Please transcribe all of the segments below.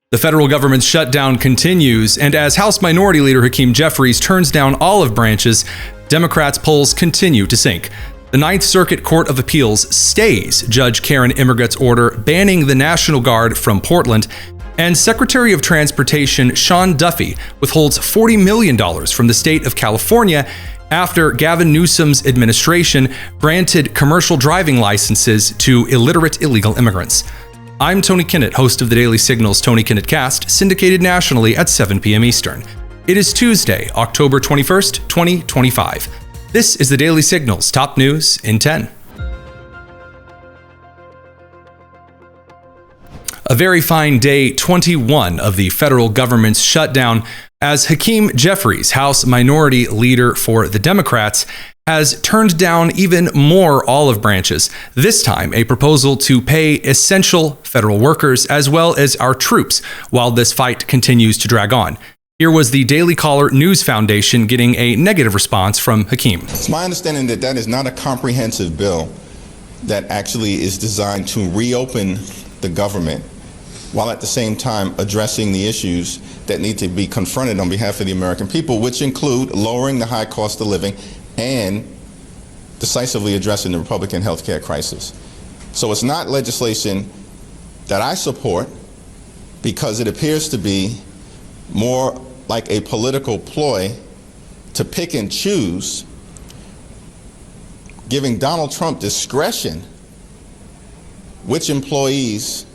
The federal government's shutdown continues, and as House Minority Leader Hakeem Jeffries turns down olive branches, Democrats' polls continue to sink. The Ninth Circuit Court of Appeals stays Judge Karin Immergut's order banning the National Guard from Portland, and Secretary of Transportation Sean Duffy withholds $40 million from the state of California after Gavin Newsom's administration granted commercial driving licenses to illiterate illegal immigrants. I'm Tony Kinnett, host of the Daily Signal's Tony Kinnett Cast, syndicated nationally at 7 p.m. Eastern. It is Tuesday, October 21st, 2025. This is the Daily Signal's top news in 10. A very fine day 21 of the federal government's shutdown, as Hakeem Jeffries, House Minority Leader for the Democrats, has turned down even more olive branches, this time a proposal to pay essential federal workers as well as our troops while this fight continues to drag on. Here was the Daily Caller News Foundation getting a negative response from Hakeem. It's my understanding that that is not a comprehensive bill that actually is designed to reopen the government while at the same time addressing the issues that need to be confronted on behalf of the American people, which include lowering the high cost of living and decisively addressing the Republican health care crisis. So it's not legislation that I support because it appears to be more like a political ploy to pick and choose, giving Donald Trump discretion which employees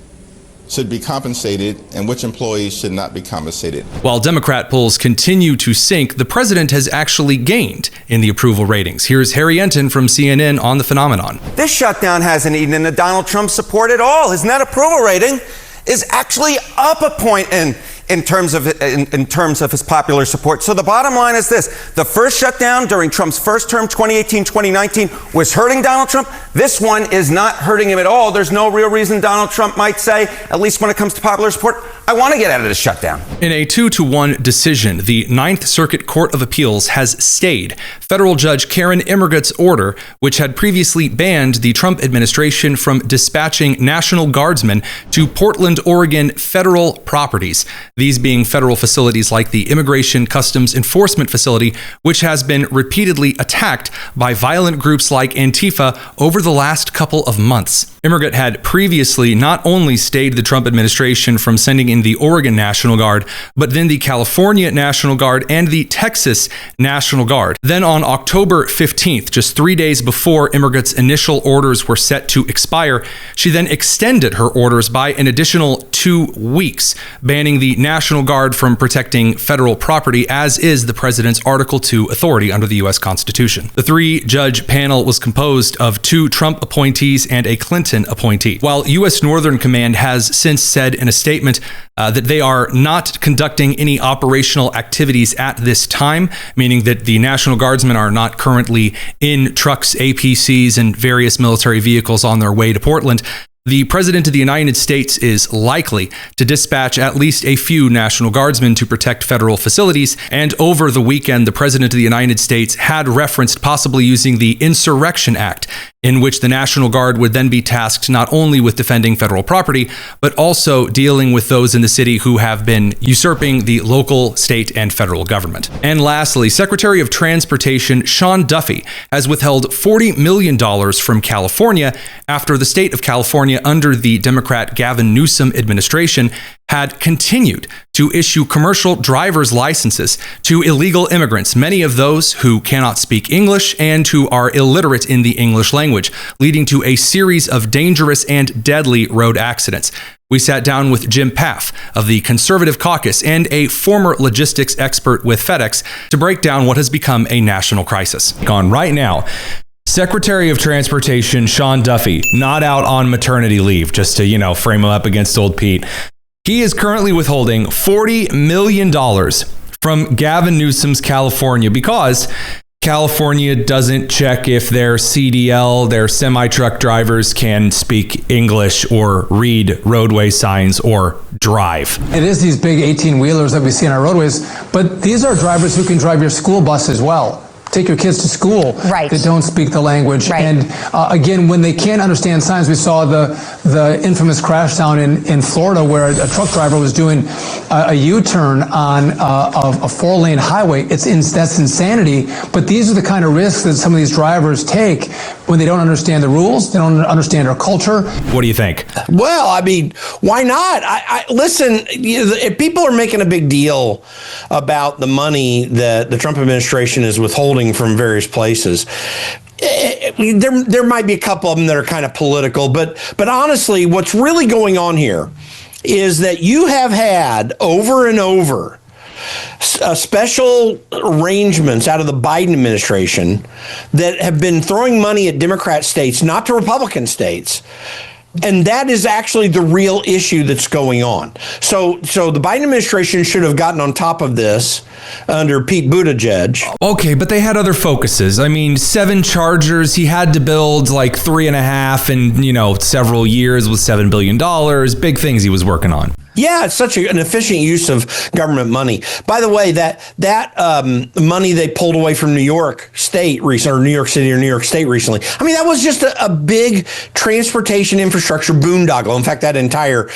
should be compensated and which employees should not be compensated. While Democrat polls continue to sink, the president has actually gained in the approval ratings. Here's Harry Enton from CNN on the phenomenon. This shutdown hasn't eaten into Donald Trump's support at all. His net approval rating is actually up a point in terms of his popular support. So the bottom line is this: the first shutdown during Trump's first term, 2018-2019, was hurting Donald Trump. This one is not hurting him at all. There's no real reason Donald Trump might say, at least when it comes to popular support, I want to get out of this shutdown. In a 2-1 decision, the Ninth Circuit Court of Appeals has stayed federal Judge Karin Immergut's order, which had previously banned the Trump administration from dispatching National Guardsmen to Portland, Oregon federal properties. These being federal facilities like the Immigration Customs Enforcement Facility, which has been repeatedly attacked by violent groups like Antifa over the last couple of months. Immergut had previously not only stayed the Trump administration from sending in the Oregon National Guard, but then the California National Guard and the Texas National Guard. Then on October 15th, just 3 days before Immergut's initial orders were set to expire, she then extended her orders by an additional 2 weeks, banning the National Guard from protecting federal property, as is the president's Article 2 authority under the U.S. Constitution. The 3-judge panel was composed of 2 Trump appointees and a Clinton appointee. While U.S. Northern Command has since said in a statement that they are not conducting any operational activities at this time, meaning that the National Guardsmen are not currently in trucks, APCs, and various military vehicles on their way to Portland, the President of the United States is likely to dispatch at least a few National Guardsmen to protect federal facilities, and over the weekend, the President of the United States had referenced possibly using the Insurrection Act, in which the National Guard would then be tasked not only with defending federal property, but also dealing with those in the city who have been usurping the local, state, and federal government. And lastly, Secretary of Transportation Sean Duffy has withheld $40 million from California after the state of California, under the Democrat Gavin Newsom administration, had continued to issue commercial driver's licenses to illegal immigrants, many of those who cannot speak English and who are illiterate in the English language, leading to a series of dangerous and deadly road accidents. We sat down with Jim Paff of the Conservative Caucus and a former logistics expert with FedEx to break down what has become a national crisis. Gone right now. Secretary of Transportation Sean Duffy, not out on maternity leave, just to, frame him up against old Pete. He is currently withholding $40 million from Gavin Newsom's California because California doesn't check if their CDL, their semi-truck drivers, can speak English or read roadway signs or drive. It is these big 18-wheelers that we see on our roadways, but these are drivers who can drive your school bus as well. take your kids to school that don't speak the language. And again, when they can't understand signs, we saw the infamous crash down in Florida where a truck driver was doing a U-turn on a 4-lane highway. That's insanity. But these are the kind of risks that some of these drivers take when they don't understand the rules, they don't understand our culture. What do you think? Well, I mean, why not? Listen, if people are making a big deal about the money that the Trump administration is withholding from various places, there might be a couple of them that are kind of political, but honestly, what's really going on here is that you have had over and over special arrangements out of the Biden administration that have been throwing money at Democrat states, not to Republican states. And that is actually the real issue that's going on. So the Biden administration should have gotten on top of this under Pete Buttigieg. Okay, but they had other focuses. I mean, 7 Chargers, he had to build like 3.5 in, several years with $7 billion. Big things he was working on. Yeah, it's such an efficient use of government money. By the way, that money they pulled away from New York State recently, or New York City or New York State recently, I mean, that was just a big transportation infrastructure boondoggle. In fact, that entire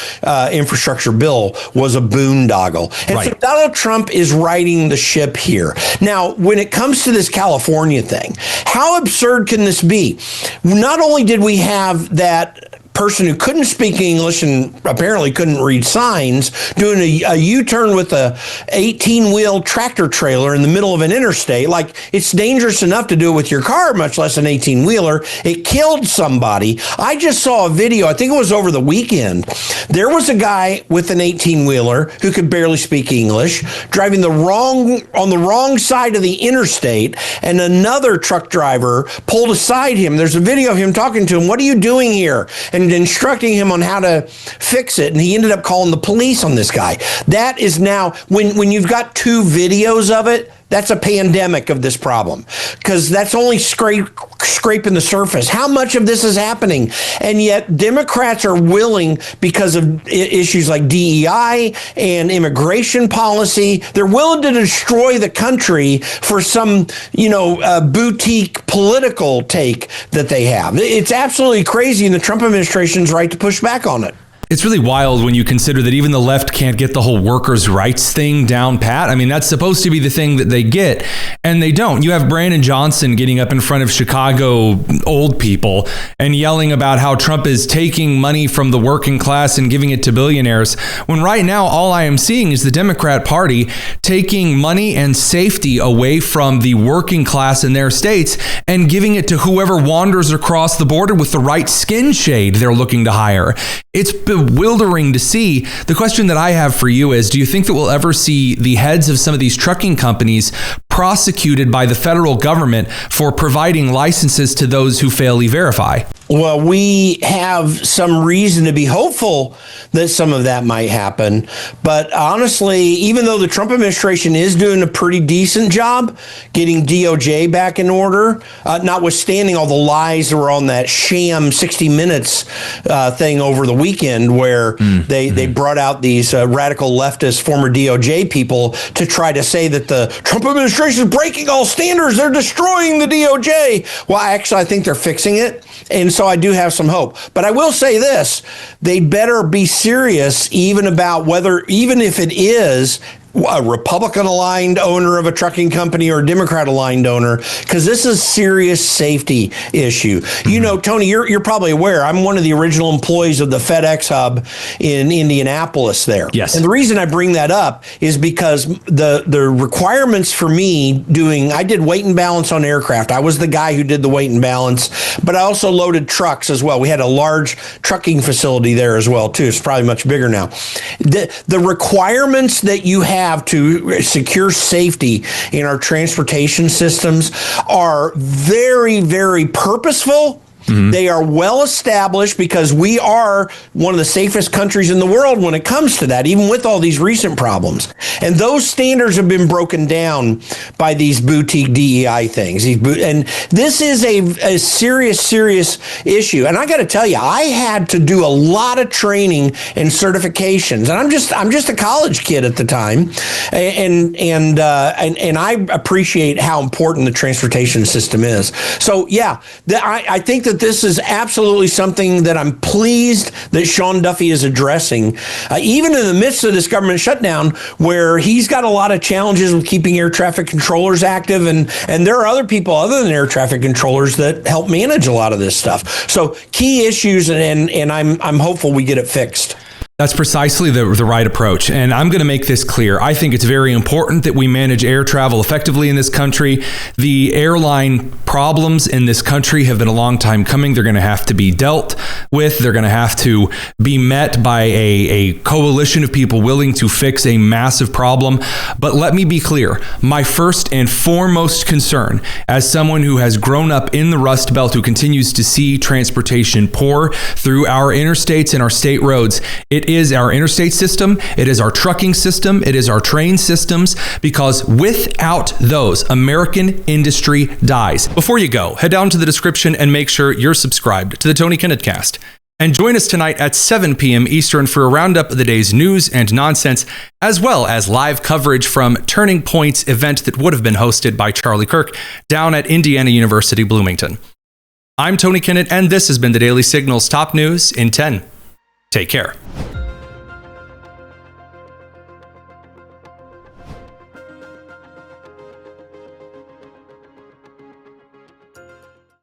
infrastructure bill was a boondoggle. And so Donald Trump is riding the ship here. Now, when it comes to this California thing, how absurd can this be? Not only did we have that person who couldn't speak English and apparently couldn't read signs doing a U-turn with a 18-wheel tractor trailer in the middle of an interstate. Like, it's dangerous enough to do it with your car, much less an 18-wheeler. It killed somebody. I just saw a video, I think it was over the weekend. There was a guy with an 18-wheeler who could barely speak English, driving on the wrong side of the interstate, and another truck driver pulled aside him. There's a video of him talking to him. "What are you doing here?" And instructing him on how to fix it. And he ended up calling the police on this guy. That is now, when you've got 2 videos of it, that's a pandemic of this problem, because that's only scraping the surface. How much of this is happening? And yet Democrats are willing, because of issues like DEI and immigration policy, they're willing to destroy the country for some, boutique political take that they have. It's absolutely crazy, and the Trump administration's right to push back on it. It's really wild when you consider that even the left can't get the whole workers' rights thing down pat. I mean, that's supposed to be the thing that they get, and they don't. You have Brandon Johnson getting up in front of Chicago old people and yelling about how Trump is taking money from the working class and giving it to billionaires, when right now all I am seeing is the Democrat Party taking money and safety away from the working class in their states and giving it to whoever wanders across the border with the right skin shade they're looking to hire. It's bewildering to see. The question that I have for you is, do you think that we'll ever see the heads of some of these trucking companies prosecuted by the federal government for providing licenses to those who fail E-Verify? Well, we have some reason to be hopeful that some of that might happen. But honestly, even though the Trump administration is doing a pretty decent job getting DOJ back in order, notwithstanding all the lies that were on that sham 60 Minutes thing over the weekend, where they brought out these radical leftist former DOJ people to try to say that the Trump administration is breaking all standards. They're destroying the DOJ. Well, actually, I think they're fixing it. And so I do have some hope. But I will say this, they better be serious even if it is a Republican-aligned owner of a trucking company or a Democrat-aligned owner, because this is a serious safety issue. You know, Tony, you're probably aware, I'm one of the original employees of the FedEx hub in Indianapolis there. Yes. And the reason I bring that up is because the requirements for me I did weight and balance on aircraft. I was the guy who did the weight and balance, but I also loaded trucks as well. We had a large trucking facility there as well, too. It's probably much bigger now. The requirements that you have to secure safety in our transportation systems are very, very purposeful They are well established because we are one of the safest countries in the world when it comes to that, even with all these recent problems. And those standards have been broken down by these boutique DEI things. And this is a serious issue. And I got to tell you, I had to do a lot of training and certifications. And I'm just a college kid at the time. And I appreciate how important the transportation system is. So, yeah, I think that this is absolutely something that I'm pleased that Sean Duffy is addressing, even in the midst of this government shutdown, where he's got a lot of challenges with keeping air traffic controllers active, and there are other people other than air traffic controllers that help manage a lot of this stuff. So key issues, and I'm hopeful we get it fixed. That's precisely the right approach. And I'm going to make this clear. I think it's very important that we manage air travel effectively in this country. The airline problems in this country have been a long time coming. They're going to have to be dealt with. They're going to have to be met by a coalition of people willing to fix a massive problem. But let me be clear. My first and foremost concern, as someone who has grown up in the Rust Belt, who continues to see transportation pour through our interstates and our state roads, it is our interstate system, it is our trucking system, it is our train systems, because without those, American industry dies. Before you go, head down to the description and make sure you're subscribed to the Tony Kinnett Cast. And join us tonight at 7 p.m. Eastern for a roundup of the day's news and nonsense, as well as live coverage from Turning Point's event that would have been hosted by Charlie Kirk down at Indiana University, Bloomington. I'm Tony Kinnett, and this has been the Daily Signal's top news in 10. Take care.